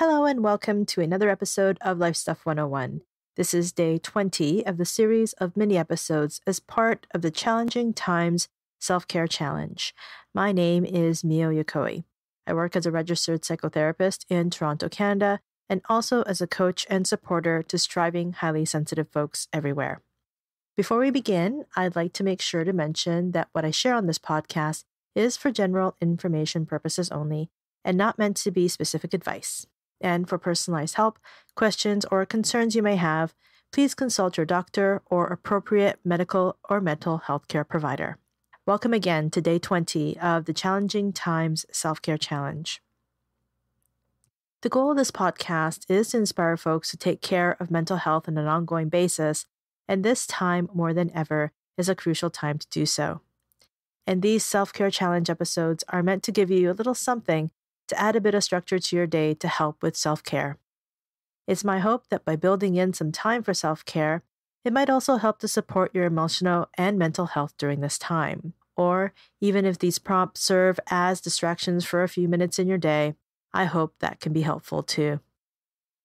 Hello and welcome to another episode of Life Stuff 101. This is day 20 of the series of mini episodes as part of the Challenging Times Self-Care Challenge. My name is Mio Yokoi. I work as a registered psychotherapist in Toronto, Canada, and also as a coach and supporter to striving, highly sensitive folks everywhere. Before we begin, I'd like to make sure to mention that what I share on this podcast is for general information purposes only and not meant to be specific advice. And for personalized help, questions, or concerns you may have, please consult your doctor or appropriate medical or mental health care provider. Welcome again to day 20 of the Challenging Times Self-Care Challenge. The goal of this podcast is to inspire folks to take care of mental health on an ongoing basis, and this time more than ever is a crucial time to do so. And these self-care challenge episodes are meant to give you a little something to add a bit of structure to your day to help with self-care. It's my hope that by building in some time for self-care, it might also help to support your emotional and mental health during this time. Or even if these prompts serve as distractions for a few minutes in your day, I hope that can be helpful too.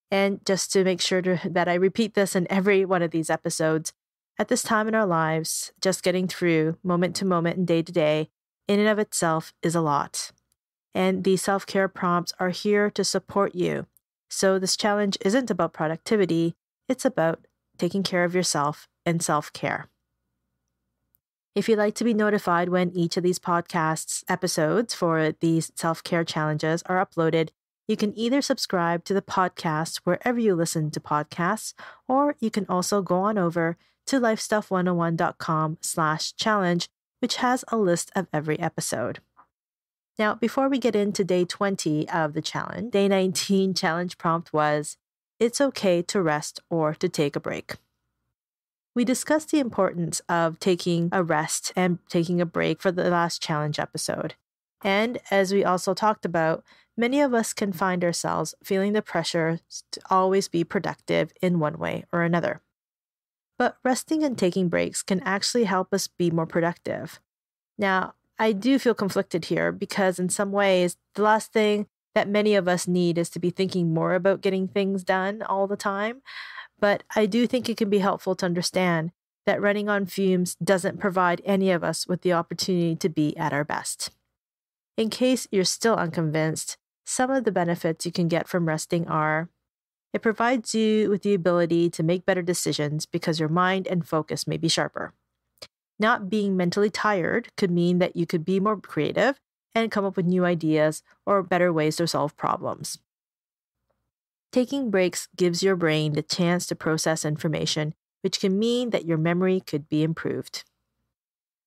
And just to make sure that I repeat this in every one of these episodes, at this time in our lives, just getting through moment to moment and day to day, in and of itself is a lot. And these self-care prompts are here to support you. So this challenge isn't about productivity, it's about taking care of yourself and self-care. If you'd like to be notified when each of these podcasts episodes for these self-care challenges are uploaded, you can either subscribe to the podcast wherever you listen to podcasts, or you can also go on over to lifestuff101.com/challenge, which has a list of every episode. Now, before we get into day 20 of the challenge, day 19 challenge prompt was, it's okay to rest or to take a break. We discussed the importance of taking a rest and taking a break for the last challenge episode. And as we also talked about, many of us can find ourselves feeling the pressure to always be productive in one way or another. But resting and taking breaks can actually help us be more productive. Now, I do feel conflicted here because in some ways, the last thing that many of us need is to be thinking more about getting things done all the time. But I do think it can be helpful to understand that running on fumes doesn't provide any of us with the opportunity to be at our best. In case you're still unconvinced, some of the benefits you can get from resting are: it provides you with the ability to make better decisions because your mind and focus may be sharper. Not being mentally tired could mean that you could be more creative and come up with new ideas or better ways to solve problems. Taking breaks gives your brain the chance to process information, which can mean that your memory could be improved.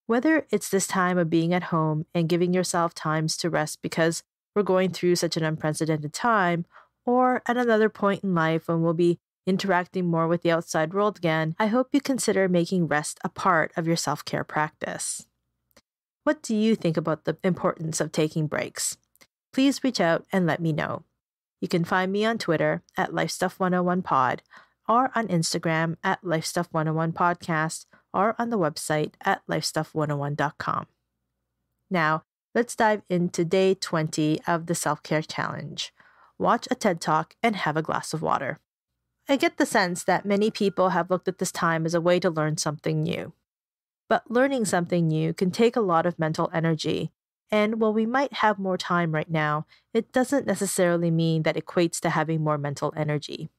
Whether it's this time of being at home and giving yourself times to rest because we're going through such an unprecedented time, or at another point in life when we'll be interacting more with the outside world again, I hope you consider making rest a part of your self-care practice. What do you think about the importance of taking breaks? Please reach out and let me know. You can find me on Twitter at LifeStuff101pod, or on Instagram at LifeStuff101podcast, or on the website at LifeStuff101.com. Now, let's dive into day 20 of the self-care challenge. Watch a TED Talk and have a glass of water. I get the sense that many people have looked at this time as a way to learn something new. But learning something new can take a lot of mental energy, and while we might have more time right now, it doesn't necessarily mean that equates to having more mental energy.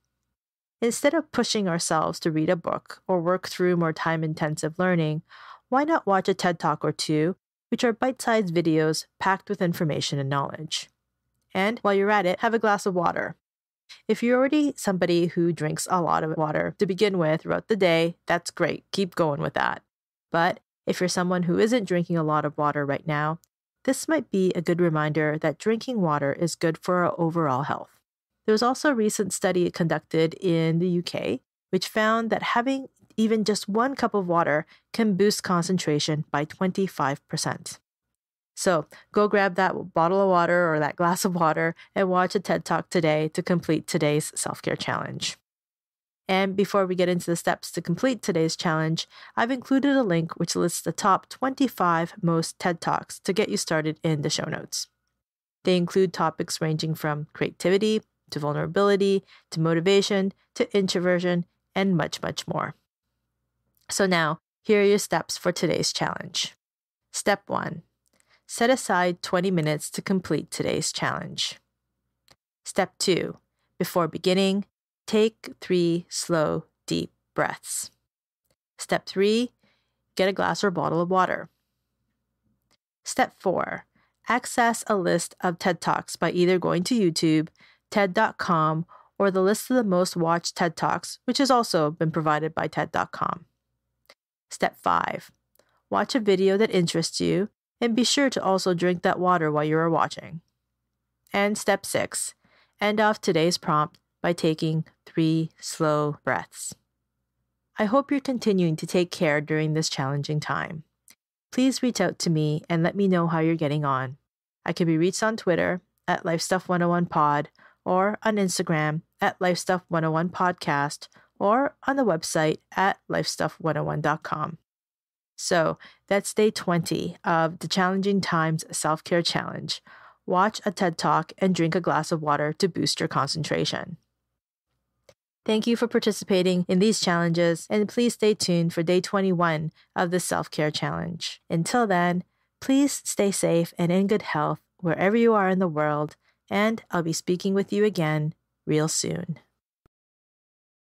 Instead of pushing ourselves to read a book or work through more time-intensive learning, why not watch a TED Talk or two, which are bite-sized videos packed with information and knowledge? And while you're at it, have a glass of water. If you're already somebody who drinks a lot of water to begin with throughout the day, that's great. Keep going with that. But if you're someone who isn't drinking a lot of water right now, this might be a good reminder that drinking water is good for our overall health. There was also a recent study conducted in the UK, which found that having even just 1 cup of water can boost concentration by 25%. So go grab that bottle of water or that glass of water and watch a TED Talk today to complete today's self-care challenge. And before we get into the steps to complete today's challenge, I've included a link which lists the top 25 most TED Talks to get you started in the show notes. They include topics ranging from creativity to vulnerability, to motivation, to introversion, and much, much more. So now, here are your steps for today's challenge. Step 1. Set aside 20 minutes to complete today's challenge. Step 2. Before beginning, take 3 slow, deep breaths. Step 3. Get a glass or bottle of water. Step 4. Access a list of TED Talks by either going to YouTube, TED.com, or the list of the most watched TED Talks, which has also been provided by TED.com. Step 5. Watch a video that interests you, and be sure to also drink that water while you are watching. And Step 6. End off today's prompt by taking 3 slow breaths. I hope you're continuing to take care during this challenging time. Please reach out to me and let me know how you're getting on. I can be reached on Twitter at LifeStuff101pod or on Instagram at LifeStuff101podcast or on the website at LifeStuff101.com. So that's day 20 of the Challenging Times Self-Care Challenge. Watch a TED Talk and drink a glass of water to boost your concentration. Thank you for participating in these challenges, and please stay tuned for day 21 of the Self-Care Challenge. Until then, please stay safe and in good health wherever you are in the world, and I'll be speaking with you again real soon.